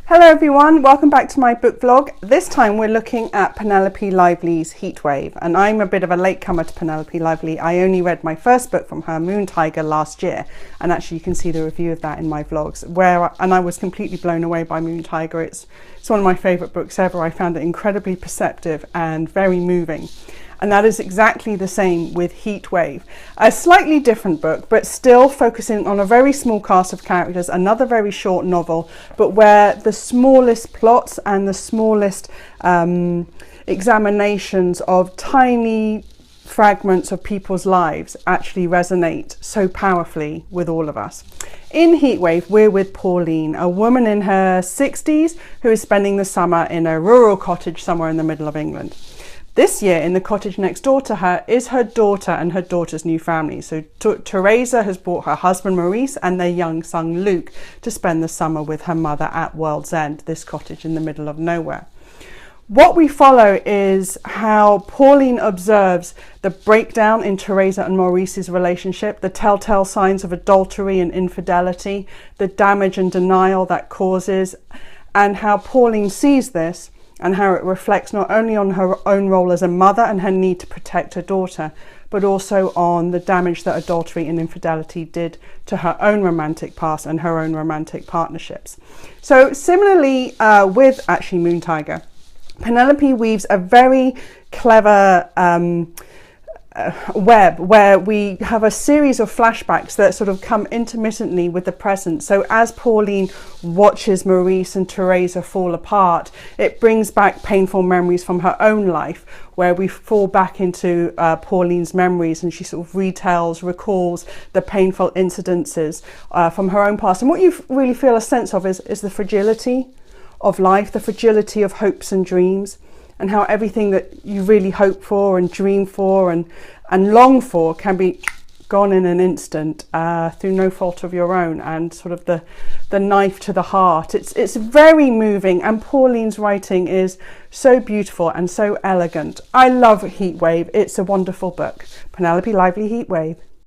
Hello everyone, welcome back to my book vlog. This time we're looking at Penelope Lively's Heatwave, and I'm a bit of a latecomer to Penelope Lively. I only read my first book from her, Moon Tiger, last year, and actually you can see the review of that in my vlogs, and I was completely blown away by Moon Tiger. It's one of my favourite books ever. I found it incredibly perceptive and very moving. And that is exactly the same with Heatwave. A slightly different book, but still focusing on a very small cast of characters, another very short novel, but where the smallest plots and the smallest examinations of tiny fragments of people's lives actually resonate so powerfully with all of us. In Heatwave, we're with Pauline, a woman in her 60s who is spending the summer in a rural cottage somewhere in the middle of England. This year, in the cottage next door to her, is her daughter and her daughter's new family. So Teresa has brought her husband Maurice and their young son Luke to spend the summer with her mother at World's End, this cottage in the middle of nowhere. What we follow is how Pauline observes the breakdown in Teresa and Maurice's relationship, the telltale signs of adultery and infidelity, the damage and denial that causes, and how Pauline sees this and how it reflects not only on her own role as a mother and her need to protect her daughter, but also on the damage that adultery and infidelity did to her own romantic past and her own romantic partnerships. So similarly with actually Moon Tiger, Penelope weaves a very clever web where we have a series of flashbacks that sort of come intermittently with the present. So as Pauline watches Maurice and Teresa fall apart, it brings back painful memories from her own life, where we fall back into Pauline's memories, and she sort of recalls the painful incidences from her own past. And what you really feel a sense of is the fragility of life, the fragility of hopes and dreams, and how everything that you really hope for and dream for and long for can be gone in an instant through no fault of your own, and sort of the knife to the heart. It's very moving, and Pauline's writing is so beautiful and so elegant. I love Heatwave. It's a wonderful book. Penelope Lively, Heatwave.